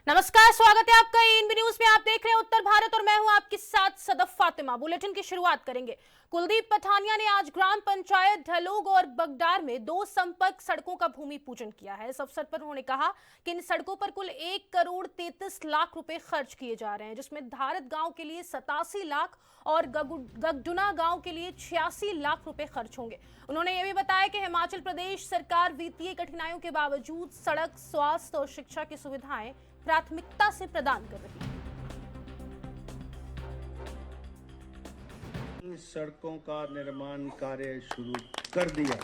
नमस्कार, स्वागत है आपका एएनबी न्यूज में। आप देख रहे हैं उत्तर भारत और मैं हूं आपके साथ सदफ फातिमा। बुलेटिन की शुरुआत करेंगे। कुलदीप पठानिया ने आज ग्राम पंचायत ढलोग और बगडार में 2 संपर्क सड़कों का भूमि पूजन किया है। इस अवसर पर उन्होंने कहा कि इन सड़कों पर कुल 1 करोड़ 33 लाख रुपए खर्च किए जा रहे हैं, जिसमें धारत गांव के लिए 87 लाख और गगडुना गांव के लिए 86 लाख रुपए खर्च होंगे। उन्होंने ये भी बताया कि हिमाचल प्रदेश सरकार वित्तीय कठिनाइयों के बावजूद सड़क, स्वास्थ्य और शिक्षा की सुविधाएं प्राथमिकता से प्रदान कर रही है। सड़कों का निर्माण कार्य शुरू कर दिया।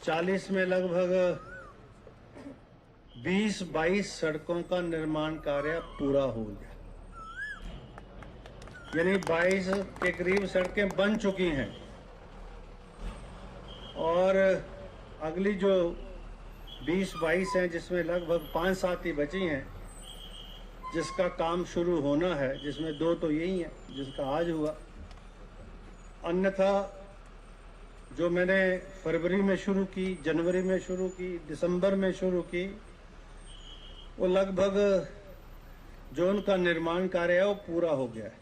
40 में लगभग 20-22 सड़कों का निर्माण कार्य पूरा हो गया, यानी 22 के करीब सड़कें बन चुकी हैं और अगली जो 20-22 हैं, जिसमें लगभग 5-7 ही बची हैं, जिसका काम शुरू होना है, जिसमें 2 तो यही हैं जिसका आज हुआ। अन्यथा जो मैंने फरवरी में शुरू की, जनवरी में शुरू की, दिसंबर में शुरू की, वो लगभग जो उनका निर्माण कार्य है वो पूरा हो गया है।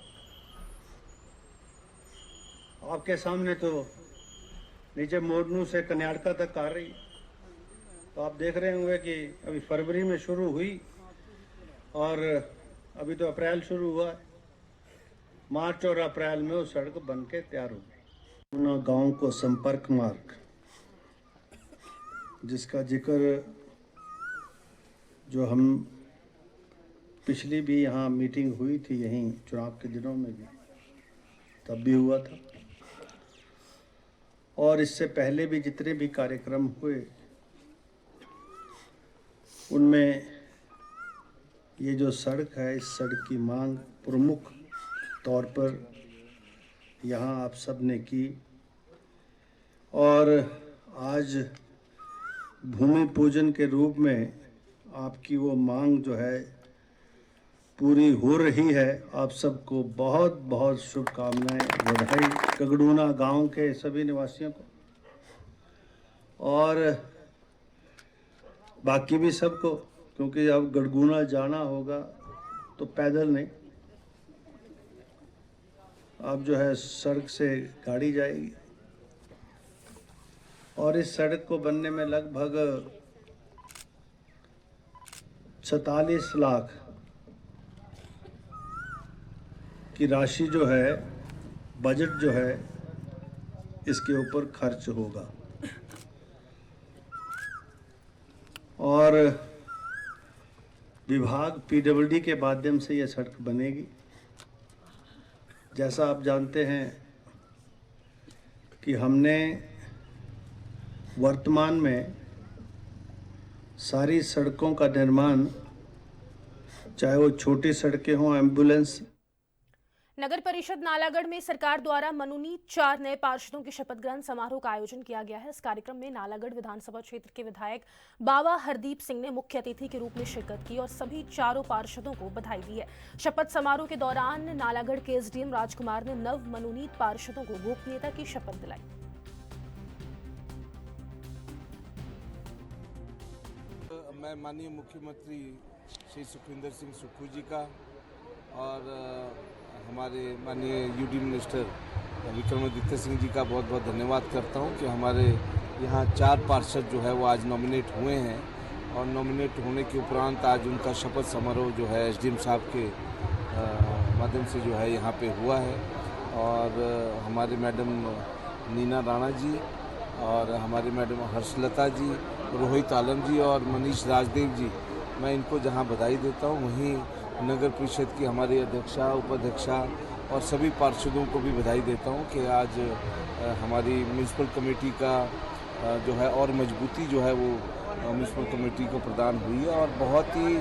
आपके सामने तो नीचे मोरनू से कन्याड़का तक आ रही है, तो आप देख रहे होंगे कि अभी फरवरी में शुरू हुई और अभी तो अप्रैल शुरू हुआ है। मार्च और अप्रैल में वो सड़क बन के तैयार हो गई। गांव को संपर्क मार्ग, जिसका जिक्र जो हम पिछली भी यहाँ मीटिंग हुई थी, यहीं चुनाव के दिनों में भी तब भी हुआ था, और इससे पहले भी जितने भी कार्यक्रम हुए उनमें ये जो सड़क है, इस सड़क की मांग प्रमुख तौर पर यहाँ आप सब ने की और आज भूमि पूजन के रूप में आपकी वो मांग जो है पूरी हो रही है। आप सबको बहुत बहुत शुभकामनाएं, बधाई गगडुना गांव के सभी निवासियों को और बाकी भी सबको, क्योंकि अब गड़गुना जाना होगा तो पैदल नहीं, अब जो है सड़क से गाड़ी जाएगी और इस सड़क को बनने में लगभग 47 लाख की राशि जो है, बजट जो है, इसके ऊपर खर्च होगा और विभाग पीडब्ल्यूडी के माध्यम से यह सड़क बनेगी। जैसा आप जानते हैं कि हमने वर्तमान में सारी सड़कों का निर्माण, चाहे वो छोटी सड़कें हों, एम्बुलेंस। नगर परिषद नालागढ़ में सरकार द्वारा मनोनीत 4 नए पार्षदों के शपथ ग्रहण समारोह का आयोजन किया गया है। इस कार्यक्रम में नालागढ़ विधानसभा क्षेत्र के विधायक बाबा हरदीप सिंह ने मुख्य अतिथि के रूप में शिरकत की और सभी 4 पार्षदों को बधाई दी है। शपथ समारोह के दौरान नालागढ़ के एसडीएम राजकुमार ने नव मनोनीत पार्षदों को गोपनीयता की शपथ दिलाई। मैं माननीय मुख्यमंत्री श्री सुखविंदर सिंह सुक्खू जी का और हमारे माननीय यूडी मिनिस्टर विक्रमादित्य सिंह जी का बहुत बहुत धन्यवाद करता हूं कि हमारे यहाँ 4 पार्षद जो है वो आज नॉमिनेट हुए हैं और नॉमिनेट होने के उपरांत आज उनका शपथ समारोह जो है एसडीएम साहब के माध्यम से जो है यहाँ पे हुआ है। और हमारे मैडम नीना राणा जी और हमारी मैडम हर्षलता जी, रोहित आलम जी और मनीष राजदेव जी, मैं इनको जहाँ बधाई देता हूँ, वहीं नगर परिषद की हमारी अध्यक्षा, उपाध्यक्षा और सभी पार्षदों को भी बधाई देता हूँ कि आज हमारी म्यूनसिपल कमेटी का जो है और मजबूती जो है वो म्यूनसिपल कमेटी को प्रदान हुई है और बहुत ही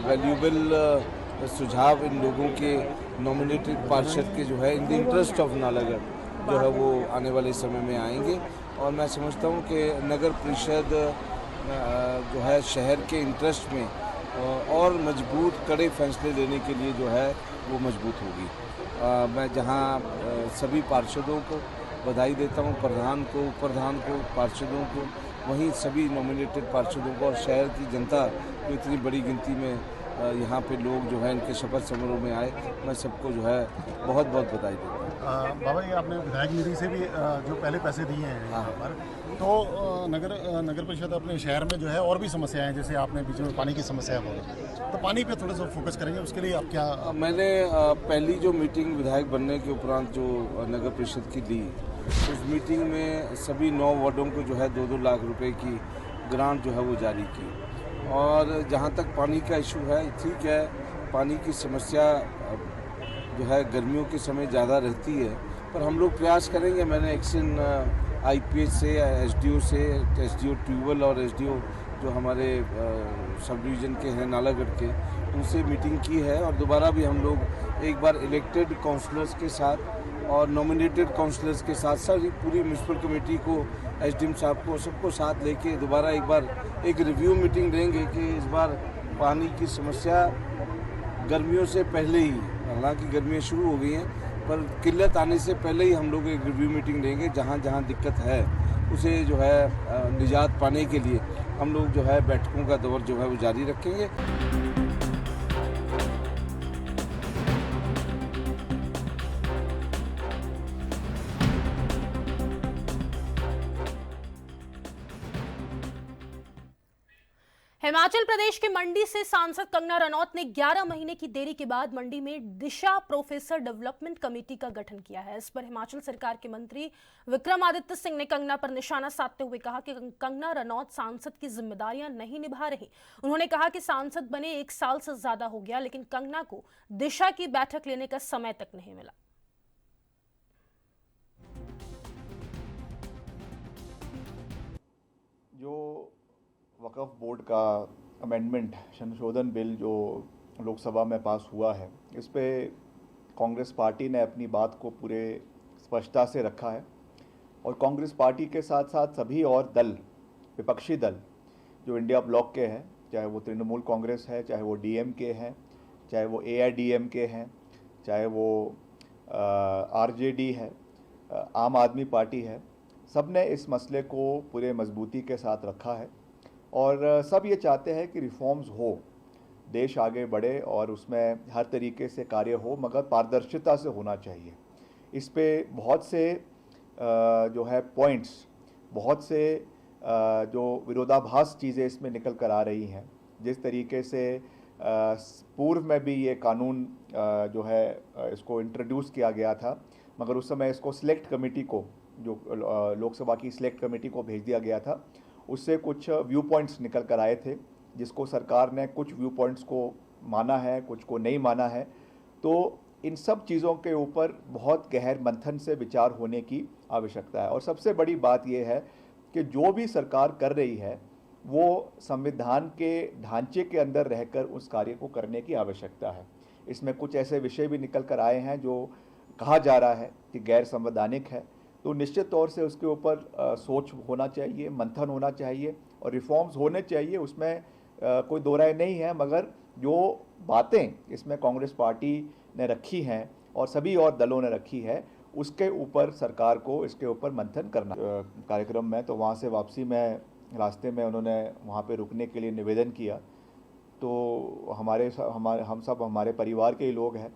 वैल्यूएबल सुझाव इन लोगों के नॉमिनेटेड पार्षद के जो है in the interest of Nalagarh जो है वो आने वाले समय में आएंगे। और मैं समझता हूँ कि नगर परिषद जो है शहर के इंटरेस्ट में और मजबूत कड़े फैसले लेने के लिए जो है वो मजबूत होगी। मैं जहाँ सभी पार्षदों को बधाई देता हूँ, प्रधान को, उप प्रधान को, पार्षदों को वहीं सभी नॉमिनेटेड पार्षदों को और शहर की जनता जो इतनी बड़ी गिनती में यहाँ पे लोग जो है इनके शपथ समारोह में आए, मैं सबको जो है बहुत बहुत बधाई देता हूँ। बाबा जी, आपने विधायक निधि से भी जो पहले पैसे दिए हैं यहाँ पर, तो नगर परिषद अपने शहर में जो है और भी समस्याएं हैं, जैसे आपने बीच में पानी की समस्या बोला, तो पानी पे थोड़ा सा फोकस करेंगे, उसके लिए आप क्या? मैंने पहली जो मीटिंग विधायक बनने के उपरांत जो नगर परिषद की ली, उस मीटिंग में सभी 9 वार्डों को जो है 2-2 लाख रुपए की ग्रांट जो है वो जारी की। और जहाँ तक पानी का इशू है, ठीक है, पानी की समस्या जो है गर्मियों के समय ज़्यादा रहती है, पर हम लोग प्रयास करेंगे। मैंने एक्शन IPH से, SDO से, SDO ट्यूबवेल और SDO जो हमारे सब डिवीज़न के हैं नालागढ़ के, उनसे मीटिंग की है। और दोबारा भी हम लोग एक बार इलेक्टेड काउंसलर्स के साथ और नॉमिनेटेड काउंसलर्स के साथ सारी पूरी म्यूनसिपल कमेटी को, SDM साहब को, सबको साथ लेके दोबारा एक बार एक रिव्यू मीटिंग देंगे कि इस बार पानी की समस्या गर्मियों से पहले ही, हालांकि गर्मियाँ शुरू हो गई हैं, पर किल्लत आने से पहले ही हम लोग एक रिव्यू मीटिंग देंगे। जहाँ जहाँ दिक्कत है उसे जो है निजात पाने के लिए हम लोग जो है बैठकों का दौर जो है वो जारी रखेंगे। हिमाचल प्रदेश के मंडी से सांसद कंगना रनौत ने 11 महीने की देरी के बाद मंडी में दिशा प्रोफेसर डेवलपमेंट कमेटी का गठन किया है। इस पर हिमाचल सरकार के मंत्री विक्रमादित्य सिंह ने कंगना पर निशाना साधते हुए कहा कि कंगना रनौत सांसद की जिम्मेदारियां नहीं निभा रही। उन्होंने कहा कि सांसद बने 1 साल से ज्यादा हो गया, लेकिन कंगना को दिशा की बैठक लेने का समय तक नहीं मिला। जो वक़्फ़ बोर्ड का अमेंडमेंट संशोधन बिल जो लोकसभा में पास हुआ है, इस पे कांग्रेस पार्टी ने अपनी बात को पूरे स्पष्टता से रखा है। और कांग्रेस पार्टी के साथ साथ सभी और दल, विपक्षी दल जो इंडिया ब्लॉक के हैं, चाहे वो तृणमूल कांग्रेस है, चाहे वो DMK हैं, चाहे वो AIDMK हैं, चाहे वो RJD है, आम आदमी पार्टी है, सब ने इस मसले को पूरे मजबूती के साथ रखा है। और सब ये चाहते हैं कि रिफॉर्म्स हो, देश आगे बढ़े और उसमें हर तरीके से कार्य हो, मगर पारदर्शिता से होना चाहिए। इस पे बहुत से जो है पॉइंट्स, बहुत से जो विरोधाभास चीज़ें इसमें निकल कर आ रही हैं। जिस तरीके से पूर्व में भी ये कानून जो है इसको इंट्रोड्यूस किया गया था, मगर उस समय इसको सिलेक्ट कमेटी को, जो लोकसभा की सिलेक्ट कमेटी को भेज दिया गया था, उससे कुछ व्यू पॉइंट्स निकल कर आए थे, जिसको सरकार ने कुछ व्यू पॉइंट्स को माना है, कुछ को नहीं माना है। तो इन सब चीज़ों के ऊपर बहुत गहर मंथन से विचार होने की आवश्यकता है। और सबसे बड़ी बात यह है कि जो भी सरकार कर रही है वो संविधान के ढांचे के अंदर रहकर उस कार्य को करने की आवश्यकता है। इसमें कुछ ऐसे विषय भी निकल कर आए हैं जो कहा जा रहा है कि गैर संवैधानिक है, तो निश्चित तौर से उसके ऊपर सोच होना चाहिए, मंथन होना चाहिए और रिफॉर्म्स होने चाहिए। उसमें कोई दो राय नहीं है, मगर जो बातें इसमें कांग्रेस पार्टी ने रखी हैं और सभी और दलों ने रखी है, उसके ऊपर सरकार को इसके ऊपर मंथन करना। कार्यक्रम में तो वहाँ से वापसी में रास्ते में उन्होंने वहाँ पे रुकने के लिए निवेदन किया, तो हम सब हमारे परिवार के ही लोग हैं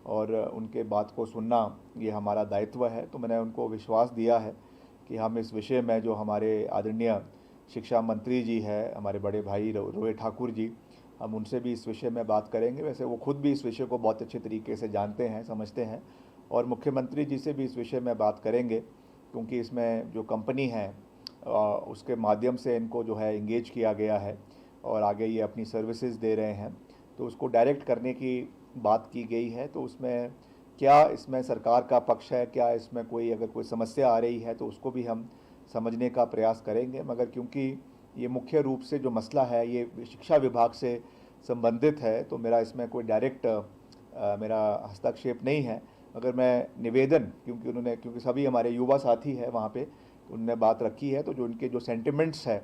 और उनके बात को सुनना ये हमारा दायित्व है। तो मैंने उनको विश्वास दिया है कि हम इस विषय में, जो हमारे आदरणीय शिक्षा मंत्री जी है, हमारे बड़े भाई रोहित ठाकुर जी, हम उनसे भी इस विषय में बात करेंगे। वैसे वो खुद भी इस विषय को बहुत अच्छे तरीके से जानते हैं, समझते हैं, और मुख्यमंत्री जी से भी इस विषय में बात करेंगे, क्योंकि इसमें जो कंपनी है उसके माध्यम से इनको जो है इंगेज किया गया है और आगे ये अपनी सर्विसेज दे रहे हैं, तो उसको डायरेक्ट करने की बात की गई है। तो उसमें क्या इसमें सरकार का पक्ष है, क्या इसमें कोई अगर कोई समस्या आ रही है तो उसको भी हम समझने का प्रयास करेंगे। मगर क्योंकि ये मुख्य रूप से जो मसला है ये शिक्षा विभाग से संबंधित है, तो मेरा इसमें कोई डायरेक्ट मेरा हस्तक्षेप नहीं है। मगर मैं निवेदन, क्योंकि सभी हमारे युवा साथी हैं वहाँ पे, उनने बात रखी है, तो जो उनके जो सेंटिमेंट्स है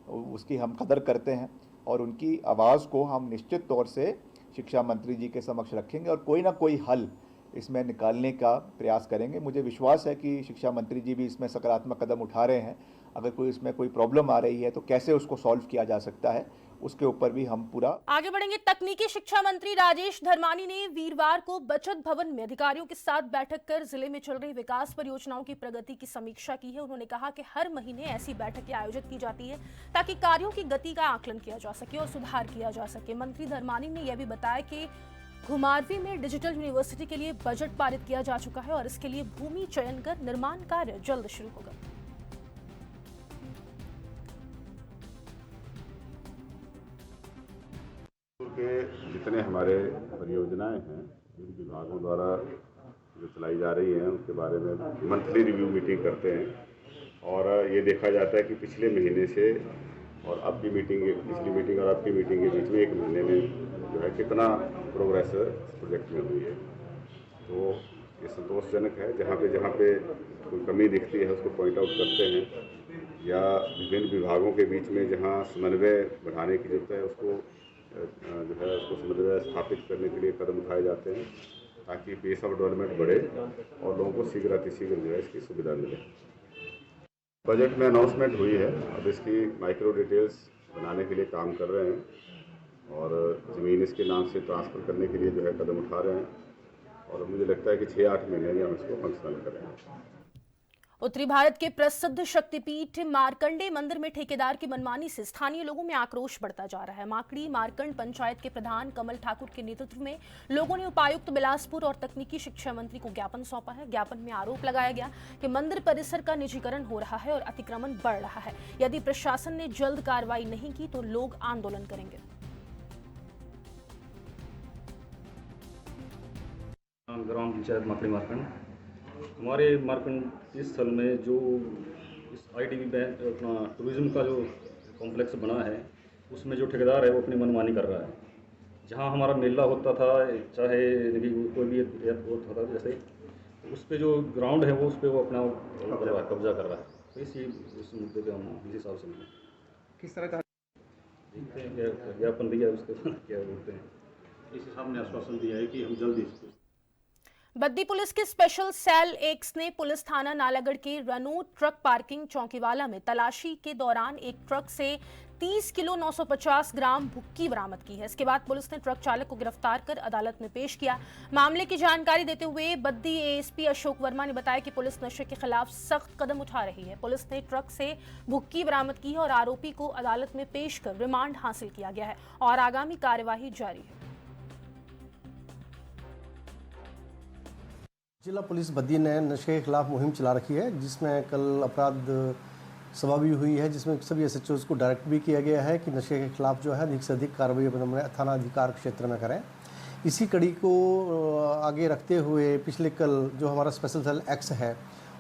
उसकी हम कदर करते हैं और उनकी आवाज़ को हम निश्चित तौर से शिक्षा मंत्री जी के समक्ष रखेंगे और कोई ना कोई हल इसमें निकालने का प्रयास करेंगे। मुझे विश्वास है कि शिक्षा मंत्री जी भी इसमें सकारात्मक कदम उठा रहे हैं अगर कोई इसमें कोई प्रॉब्लम आ रही है तो कैसे उसको सॉल्व किया जा सकता है, उसके ऊपर भी हम पूरा आगे बढ़ेंगे। तकनीकी शिक्षा मंत्री राजेश धर्मानी ने वीरवार को बचत भवन में अधिकारियों के साथ बैठक कर जिले में चल रही विकास परियोजनाओं की प्रगति की समीक्षा की है। उन्होंने कहा कि हर महीने ऐसी बैठकें आयोजित की जाती है ताकि कार्यों की गति का आकलन किया जा सके और सुधार किया जा सके। मंत्री धर्मानी ने यह भी बताया कि घुमारवीं में डिजिटल यूनिवर्सिटी के लिए बजट पारित किया जा चुका है और इसके लिए भूमि चयन कर निर्माण कार्य जल्द शुरू होगा। के जितने हमारे परियोजनाएं हैं जिन विभागों द्वारा जो चलाई जा रही हैं उसके बारे में मंथली रिव्यू मीटिंग करते हैं और ये देखा जाता है कि पिछले महीने से और अब की मीटिंग, पिछली मीटिंग और अब की मीटिंग के बीच में एक महीने में जो है कितना प्रोग्रेस इस प्रोजेक्ट में हुई है। तो ये संतोषजनक है। जहाँ पे कोई कमी दिखती है उसको पॉइंट आउट करते हैं या विभिन्न विभागों के बीच में जहाँ समन्वय बढ़ाने की जरूरत है उसको जो है उसको समन्वय स्थापित करने के लिए कदम उठाए जाते हैं ताकि पेस ऑफ डेवलपमेंट बढ़े और लोगों को शीघ्र अतिशीघ्र जो है इसकी सुविधा मिले। बजट में अनाउंसमेंट हुई है, अब इसकी माइक्रो डिटेल्स बनाने के लिए काम कर रहे हैं और ज़मीन इसके नाम से ट्रांसफ़र करने के लिए जो है कदम उठा रहे हैं और मुझे लगता है कि 6-8 महीने में हम इसको फंक्शनल करेंगे। उत्तरी भारत के प्रसिद्ध शक्तिपीठ मार्कंडे मंदिर में ठेकेदार की मनमानी से स्थानीय लोगों में आक्रोश बढ़ता जा रहा है। माकड़ी मार्कंड पंचायत के प्रधान कमल ठाकुर के नेतृत्व में लोगों ने उपायुक्त बिलासपुर और तकनीकी शिक्षा मंत्री को ज्ञापन सौंपा है। ज्ञापन में आरोप लगाया गया कि मंदिर परिसर का निजीकरण हो रहा है और अतिक्रमण बढ़ रहा है। यदि प्रशासन ने जल्द कार्रवाई नहीं की तो लोग आंदोलन करेंगे। ग्राम पंचायत माकड़ी मार्कंड, हमारे मार्कंड इस स्थल में जो इस IDB बैंक अपना टूरिज्म का जो कॉम्प्लेक्स बना है उसमें जो ठेकेदार है वो अपनी मनमानी कर रहा है। जहाँ हमारा मेला होता था, चाहे कोई भी एयरपोर्ट होता था जैसे, उस पे जो ग्राउंड है वो उस पर वो अपना कब्जा कर रहा है। तो इस मुद्दे पे हम इसी हिसाब से किस तरह का देखते हैं ज्ञापन दिया उसके बाद क्या बोलते हैं। इस हिसाब ने आश्वासन दिया है कि हम जल्दी इसको। बद्दी पुलिस के स्पेशल सेल एक्स ने पुलिस थाना नालागढ़ के रनोट ट्रक पार्किंग चौकीवाला में तलाशी के दौरान एक ट्रक से 30 किलो 950 ग्राम भुक्की बरामद की है। इसके बाद पुलिस ने ट्रक चालक को गिरफ्तार कर अदालत में पेश किया। मामले की जानकारी देते हुए बद्दी ASP अशोक वर्मा ने बताया कि पुलिस नशे के खिलाफ सख्त कदम उठा रही है। पुलिस ने ट्रक से भुक्की बरामद की है और आरोपी को अदालत में पेश कर रिमांड हासिल किया गया है और आगामी कार्यवाही जारी है। जिला पुलिस बद्दी ने नशे के खिलाफ मुहिम चला रखी है, जिसमें कल अपराध सभा भी हुई है, जिसमें सभी SHOs को डायरेक्ट भी किया गया है कि नशे के खिलाफ जो है अधिक से अधिक कार्रवाई अपने थाना अधिकार क्षेत्र में करें। इसी कड़ी को आगे रखते हुए पिछले कल जो हमारा स्पेशल सेल एक्स है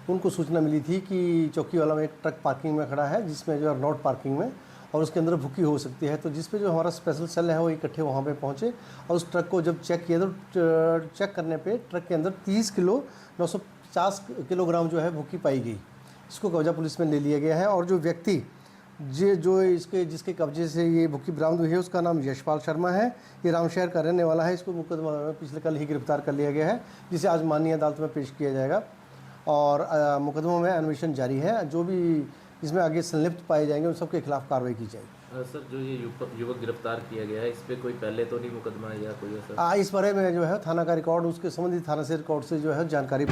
उनको सूचना मिली थी कि चौकी वाला में एक ट्रक पार्किंग में खड़ा है जिसमें जो है नॉट पार्किंग में और उसके अंदर भुक्की हो सकती है। तो जिस पे जो हमारा स्पेशल सेल है वो इकट्ठे वहाँ पे पहुँचे और उस ट्रक को जब चेक किया तो चेक करने पे ट्रक के अंदर 30 किलो 950 किलोग्राम जो है भुक्की पाई गई। इसको कब्जा पुलिस में ले लिया गया है और जो व्यक्ति जो जिसके कब्जे से ये भुक्की बरामद हुई है उसका नाम यशपाल शर्मा है। ये रामशहर का रहने वाला है। इसको मुकदमा पिछले कल ही गिरफ्तार कर लिया गया है, जिसे आज माननीय अदालत में पेश किया जाएगा और मुकदमा में अन्वेषण जारी है। जो भी इसमें आगे संलिप्त पाए जाएंगे उन सबके खिलाफ कार्रवाई की जाएगी। सर, जो ये युवक गिरफ्तार किया गया है इस पे कोई पहले तो नहीं मुकदमा या कोई ऐसा? इस बारे में जो है थाना का रिकॉर्ड, उसके संबंधित थाना से रिकॉर्ड से जो है जानकारी